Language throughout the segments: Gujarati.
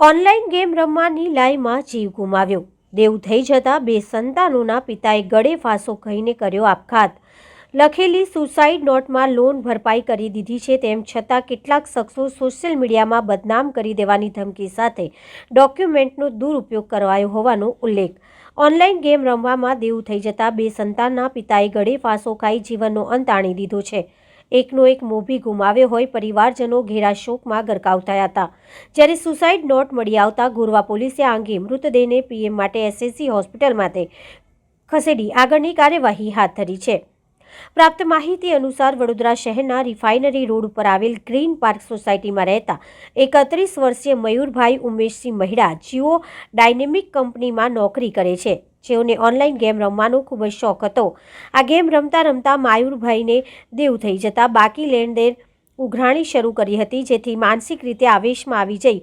ઓનલાઈન ગેમ રમવાની લાઈમાં જીવ ગુમાવ્યો। દેવ થઈ જતા બે સંતાનોના પિતાએ ગળે ફાંસો ખાઈને કર્યો આપઘાત। લખેલી સુસાઇડ નોટમાં લોન ભરપાઈ કરી દીધી છે, તેમ છતાં કેટલાક શખ્સો સોશિયલ મીડિયામાં બદનામ કરી દેવાની ધમકી સાથે ડોક્યુમેન્ટનો દુરુપયોગ કરાયો હોવાનો ઉલ્લેખ। ઓનલાઈન ગેમ રમવામાં દેવ થઈ જતા બે સંતાનના પિતાએ ગળે ફાંસો ખાઈ જીવનનો અંત આણી દીધો છે। એકનો એક મોભી ગુમાવ્યો હોય પરિવારજનો ઘેરા શોકમાં ગરકાવ થયા હતા। જ્યારે સુસાઇડ નોટ મળી આવતા ગોરવા પોલીસે આ અંગે મૃતદેહને પીએમ માટે એસએસસી હોસ્પિટલમાં ખસેડી આગળની કાર્યવાહી હાથ ધરી છે। પ્રાપ્ત માહિતી અનુસાર વડોદરા શહેરના રિફાઇનરી રોડ ઉપર આવેલ ગ્રીન પાર્ક સોસાયટીમાં રહેતા 31 વર્ષીય મયુરભાઈ ઉમેશસિંહ મહિડા જીઓ ડાયનેમિક કંપનીમાં નોકરી કરે છે, જેઓને ઓનલાઈન ગેમ રમવાનો ખૂબ જ શોખ હતો। આ ગેમ રમતા રમતા મયુરભાઈને દેવ થઈ જતા બાકી લેણદેણ ઉઘરાણી શરૂ કરી હતી, જેથી માનસિક રીતે આવેશમાં આવી જઈ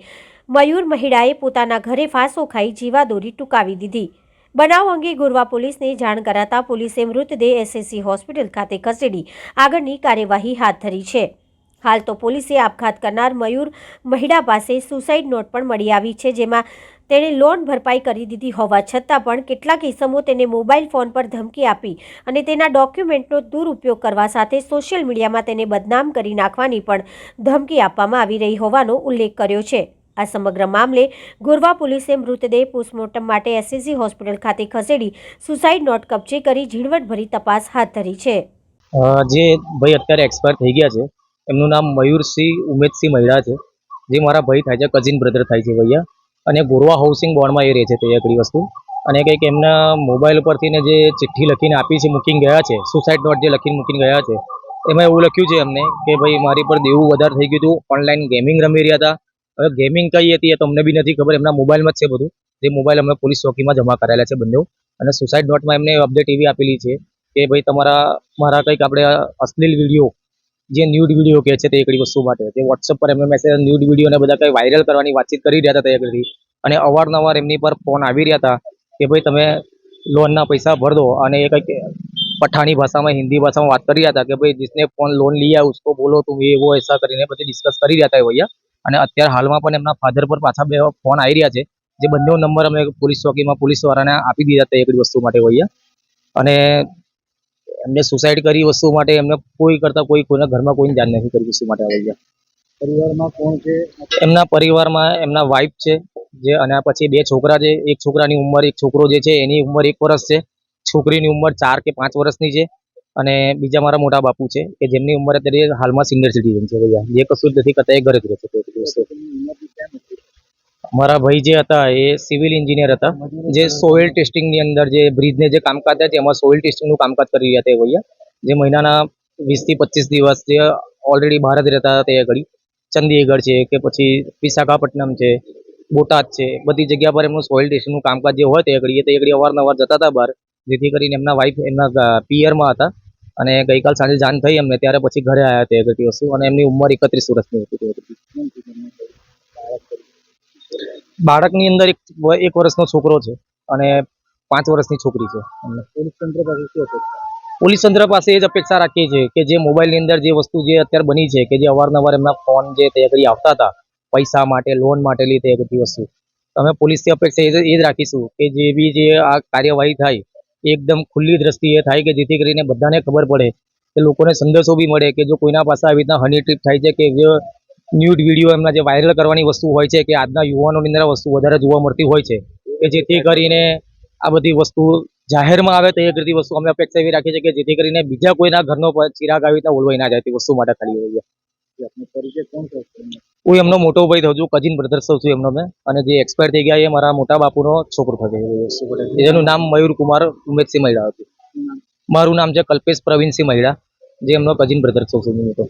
મયુર મહિડાએ પોતાના ઘરે ફાંસો ખાઈ જીવાદોરી ટૂંકાવી દીધી। બનાવ અંગે ગોરવા પોલીસને જાણ કરાતા પોલીસે મૃતદેહ એસએસસી હોસ્પિટલ ખાતે ખસેડી આગળની કાર્યવાહી હાથ ધરી છે। હાલ તો પોલીસે આપઘાત કરનાર મયુર મહિડા પાસે સુસાઇડ નોટ પણ મળી આવી છે, જેમાં તેણે લોન ભરપાઈ કરી દીધી હોવા છતાં પણ કેટલાક ઇસમો તેને મોબાઈલ ફોન પર ધમકી આપી અને તેના ડોક્યુમેન્ટનો દુરુપયોગ કરવા સાથે સોશિયલ મીડિયામાં તેને બદનામ કરી નાખવાની પણ ધમકી આપવામાં આવી રહી હોવાનો ઉલ્લેખ કર્યો છે। આ સમગ્ર મામલે ગોરવા પોલીસે મૃતદેહ પોસ્ટમોર્ટમ માટે એસએસસી હોસ્પિટલ ખાતે ખસેડી સુસાઇડ નોટ કબજે કરી ઝીણવટભરી તપાસ હાથ ધરી છે। જે ભાઈ અત્યારે એક્સપાયર થઈ ગયા છે, એમનું નામ મયુરસિંહ ઉમેશસિંહ મહિડા છે, જે મારા ભાઈ થાય છે, કઝિન બ્રધર થાય છે ભૈયા। અને ગોરવા હાઉસિંગ બોર્ડમાં એ રહે છે તે એકડી વસ્તુ। અને કંઈક એમના મોબાઈલ પરથી ને જે ચિઠ્ઠી લખીને આપી છે, મૂકીને ગયા છે, સુસાઇડ નોટ જે લખીને મૂકીને ગયા છે, એમાં એવું લખ્યું છે એમને કે ભાઈ મારી પર દેવું વધારે થઈ ગયું હતું, ઓનલાઈન ગેમિંગ રમી રહ્યા હતા। હવે ગેમિંગ કઈ હતી એ તો અમને બી નથી ખબર, એમના મોબાઈલમાં જ છે બધું। જે મોબાઈલ અમે પોલીસ ચોકીમાં જમા કરાયેલા છે બંને। અને સુસાઇડ નોટમાં એમને અપડેટ એવી આપેલી છે કે ભાઈ મારા કંઈક આપણે અશ્લીલ વિડીયો, જે ન્યૂડ વિડીયો કહે છે તે એકડી વસ્તુ માટે તે વોટ્સઅપ પર એમને મેસેજ ન્યૂડ વિડીયો અને બધા કંઈ વાયરલ કરવાની વાતચીત કરી રહ્યા હતા તે એકડી। અને અવારનવાર એમની પર ફોન આવી રહ્યા હતા કે ભાઈ તમે લોનના પૈસા ભર દો। અને એ કંઈક પઠાણી ભાષામાં, હિન્દી ભાષામાં વાત કરી રહ્યા હતા કે ભાઈ जिसने फोन लोन लिया उसको बोलो तुम ये वो ऐसा કરીને બધી ડિસ્કસ કરી રહ્યા હતા ભૈયા। અને અત્યારે હાલમાં પણ એમના ફાધર પર પાછા બે ફોન આવી રહ્યા છે, જે બંને નંબર અમે પોલીસ ચોકીમાં પોલીસ વાળાને આપી દીધા હતા એકડી વસ્તુ માટે ભૈયા। અને એમને સુસાઇડ કરી વસ્તુ માટે એમને કોઈ કરતા કોઈના ઘરમાં કોઈને જાણ નથી કરી વસ્તુ માટે ભૈયા। પરિવારમાં કોણ છે? એમના પરિવારમાં એમના વાઇફ છે, જે અને પછી બે છોકરા છે। એક છોકરાની ઉંમર, એક છોકરો જે છે એની ઉંમર 1 વર્ષ છે, છોકરીની ઉંમર 4 કે 5 વર્ષની છે। અને બીજા મારા મોટા બાપુ છે કે જેમની ઉંમર અત્યારે હાલમાં સિનિયર સિટીઝન છે ભૈયા, જે કશું જ નથી કરતા, એ ઘરે જ રહે છે। મારા ભાઈ જે હતા એ સિવિલ એન્જિનિયર હતા, જે સોઇલ ટેસ્ટિંગની અંદર જે બ્રિજને જે કામકાજ છે એમાં સોઇલ ટેસ્ટિંગનું કામકાજ કરી રહ્યા હતા ભૈયા। જે મહિનાના 20 થી 25 દિવસ જે ઓલરેડી બહાર જ રહેતા હતા તે ઘડી, ચંદીગઢ છે કે પછી વિશાખાપટ્ટનમ છે, બોટાદ છે, બધી જગ્યા પર એમનું સોઇલ ટેસ્ટિંગનું કામકાજ જે હોય તે ઘડી અવારનવાર જતા હતા બહાર, જેથી કરીને એમના વાઇફ એમના પિયરમાં હતા। અને ગઈકાલ સાંજે જાણ થઈ અમને, ત્યારે પછી ઘરે આવ્યા તે બધી વસ્તુ। અને એમની ઉંમર 31 વર્ષની હતી। બાળકની અંદર એક વર્ષનો છોકરો છે અને 5 વર્ષની છોકરી છે। પોલીસ તંત્ર પાસે એ જ અપેક્ષા રાખીએ છીએ કે જે મોબાઈલની અંદર જે વસ્તુ જે અત્યારે બની છે કે જે અવારનવાર એમના ફોન જે તે કરી આવતા હતા પૈસા માટે, લોન માટેલી તે બધી વસ્તુ, અમે પોલીસથી અપેક્ષા એ જ રાખીશું કે જે બી જે આ કાર્યવાહી થાય એકદમ ખુલ્લી દ્રષ્ટિએ થાય, કે જેથી કરીને બધાને ખબર પડે, કે લોકોને સંદેશો બી મળે કે જો કોઈના પાસે આવી રીતના હની ટ્રીપ થાય છે કે જે ન્યૂડ વિડીયો એમના જે વાયરલ કરવાની વસ્તુ હોય છે કે આજના યુવાનોની અંદર વસ્તુ વધારે જોવા મળતી હોય છે, કે જેથી કરીને આ બધી વસ્તુ જાહેરમાં આવે તો એ બધી વસ્તુ અમે અપેક્ષા એવી રાખીએ છીએ કે જેથી કરીને બીજા કોઈના ઘરનો ચિરાગ આવી રીતના ઓલવાઈ ના જાય તે વસ્તુ માટે ખાલી હોય છે। હું એમનો મોટો ભાઈ થયો છું, કઝિન બ્રધર છું એમનો મેં। અને જે એક્સપાયર થઈ ગયા એ મારા મોટા બાપુનો છોકરો થયો, એનું નામ મયુર કુમાર ઉમેશસિંહ મહિડા હતું। મારું નામ છે કલ્પેશ પ્રવીણસિંહ મહિડા, જે એમનો કઝિન બ્રધર છું મોટો।